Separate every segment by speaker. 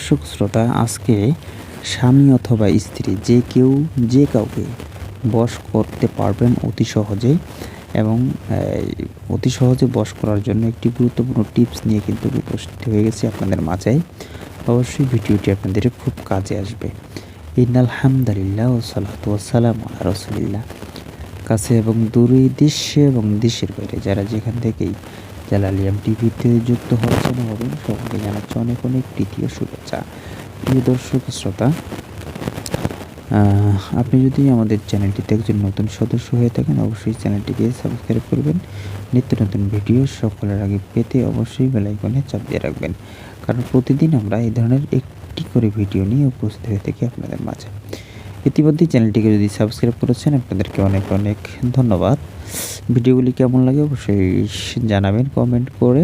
Speaker 1: দর্শক শ্রোতা, আজকে স্বামী অথবা স্ত্রী যে কেউ যে কাউকে বশ করতে পারবেন অতি সহজে এবং অতি সহজে বশ করার জন্য একটি গুরুত্বপূর্ণ টিপস নিয়ে কিন্তু উপস্থিত হয়ে গেছি আপনাদের মাঝে। অবশ্যই ভিডিওটি আপনাদের খুব কাজে আসবে। ইন্নাল হামদুলিল্লাহ ওয়া সালাতু ওয়া সালামু আলা রাসূলিল্লাহ। কাছে এবং দূরে, দেশে এবং দেশের বাইরে যারা যেখান থেকেই জালালিয়াম টিভিতে যুক্ত হচ্ছেন হবেন, সকলকে জানাচ্ছি অনেক অনেক প্রীতি ও শুভেচ্ছা। প্রিয় দর্শক শ্রোতা, আপনি যদি আমাদের চ্যানেলটিতে একজন নতুন সদস্য হয়ে থাকেন, অবশ্যই চ্যানেলটিকে সাবস্ক্রাইব করবেন। নিত্য নতুন ভিডিও সকলের আগে পেতে অবশ্যই বেল আইকনে চাপ দিয়ে রাখবেন, কারণ প্রতিদিন আমরা এই ধরনের একটি করে ভিডিও নিয়ে উপস্থিত হয়ে থাকি আপনাদের মাঝে। ইতিমধ্যে চ্যানেলটিকে যদি সাবস্ক্রাইব করেছেন, আপনাদেরকে অনেক অনেক ধন্যবাদ। ভিডিওগুলি কেমন লাগে অবশ্যই জানাবেন কমেন্ট করে,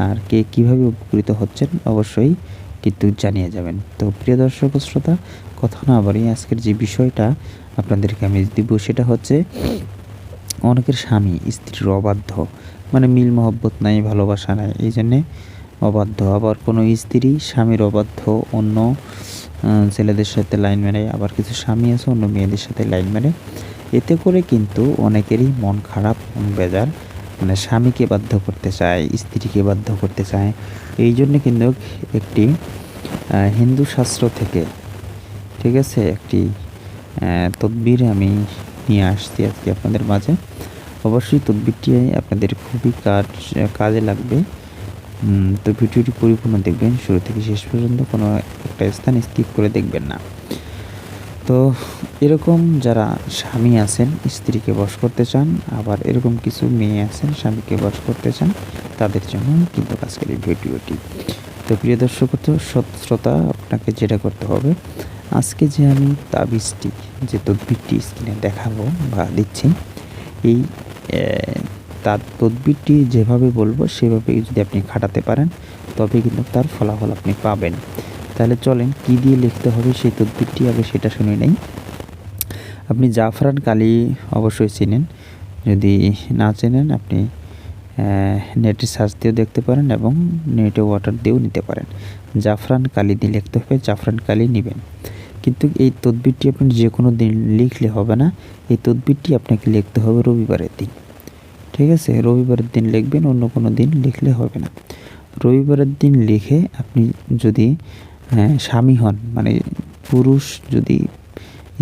Speaker 1: আর কে কীভাবে উপকৃত হচ্ছেন অবশ্যই কিন্তু জানিয়ে যাবেন। তো প্রিয় দর্শক শ্রোতা, কথা না বাড়িয়ে আজকের যে বিষয়টা আপনাদেরকে আমি দিব সেটা হচ্ছে অনেকের স্বামী স্ত্রীর অবাধ্য, মানে মিল মহব্বত নাই, ভালোবাসা নাই, এই জন্যে অবাধ্য। আবার কোনো স্ত্রী স্বামীর অবাধ্য, অন্য ছেলেদের সাথে লাইন মেরে, আবার কিছু স্বামী আছে অন্য মেয়েদের সাথে লাইন মেরে। এতে করে কিন্তু অনেকেরই মন খারাপ, মন বেজার, মানে স্বামীকে বাধ্য করতে চায়, স্ত্রীকে বাধ্য করতে চায়। এই জন্যে কিন্তু একটি হিন্দু শাস্ত্র থেকে, ঠিক আছে, একটি তদবির আমি নিয়ে আসছি আজকে আপনাদের মাঝে। অবশ্যই তদবিরটি আপনাদের খুবই কাজে লাগবে। তো ভিডিওটি পরিপূর্ণ দেখবেন শুরু থেকে শেষ পর্যন্ত, কোনো একটা স্থান স্কিপ করে দেখবেন না। তো এরকম যারা স্বামী আছেন স্ত্রীকে বশ করতে চান, আবার এরকম কিছু মেয়ে আছেন স্বামীকে বশ করতে চান, তাদের জন্য কিন্তু আজকের এই ভিডিওটি। তো প্রিয় দর্শক শ্রোতা, আপনাকে যেটা করতে হবে, আজকে যে আমি তাবিজটি, যে তদবিরটি স্ক্রিনে দেখাবো বা দিচ্ছি, এই তার তদবিরটি যেভাবে বলবো সেভাবে যদি আপনি খাটাতে পারেন, তবে কিন্তু তার ফলাফল আপনি পাবেন। তাহলে চলেন কী দিয়ে লিখতে হবে সেই তদবিরটি আগে সেটা শুনে নেই। আপনি জাফরান কালি অবশ্যই চেনেন, যদি না চেনেন আপনি নেটে সার্চ দিয়েও দেখতে পারেন এবং নেটে ওয়াটার দিয়েও নিতে পারেন। জাফরান কালি দিয়ে লিখতে হবে, জাফরান কালি নেবেন। কিন্তু এই তদবিরটি আপনি যে কোনো দিন লিখলে হবে না, এই তদবিরটি আপনাকে লিখতে হবে রবিবারের দিন, ঠিক আছে? রবিবারের দিন লিখবেন, অন্য কোনো দিন লিখলে হবে না। রবিবারের দিন লিখে আপনি যদি স্বামী হন, মানে পুরুষ যদি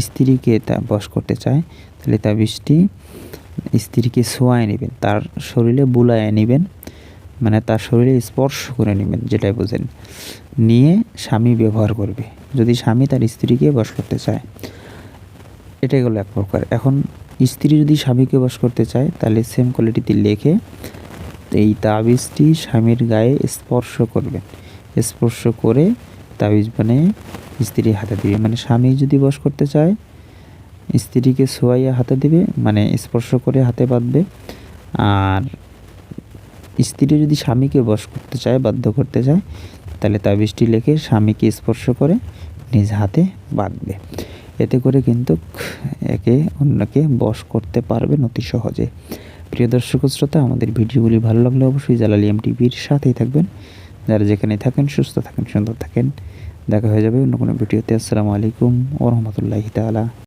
Speaker 1: স্ত্রীকে তা বশ করতে চায়, তাহলে তাবিজটি স্ত্রীকে ছোঁয়ায় নেবেন, তার শরীরে বুলায় নেবেন, মানে তার শরীরে স্পর্শ করে নেবেন, যেটাই বোঝেন, নিয়ে স্বামী ব্যবহার করবে যদি স্বামী তার স্ত্রীকে বশ করতে চায়। এটাই হলো এক প্রকার। এখন স্ত্রী যদি স্বামীকে বশ করতে চায়, তাহলে সেম কোয়ালিটিতে লেখে এই তাবিজটি স্বামীর গায়ে স্পর্শ করবেন, স্পর্শ করে তাবিজ বানিয়ে স্ত্রীর হাতে দিবে। মানে স্বামী যদি বশ করতে চায়, স্ত্রীকে ছোঁয়াইয়া হাতে দিবে, মানে স্পর্শ করে হাতে বাঁধবে। আর স্ত্রী যদি স্বামীকে বশ করতে চায়, বাধ্য করতে চায়, তাহলে তাবিজটি লিখে স্বামীকে স্পর্শ করে নিজ হাতে বাঁধবে। এতে করে কিন্তু একে অন্যকে বশ করতে পারবেন অতি সহজে। প্রিয় দর্শক শ্রোতা, আমাদের ভিডিওগুলি ভালো লাগলে অবশ্যই জালালিয়াম টিভির সাথেই থাকবেন। যারা যেখানে থাকেন সুস্থ থাকেন, সুন্দর থাকেন। দেখা হয়ে যাবে অন্য কোনো ভিডিওতে। আসসালামু আলাইকুম ওয়া রাহমাতুল্লাহি তাআলা।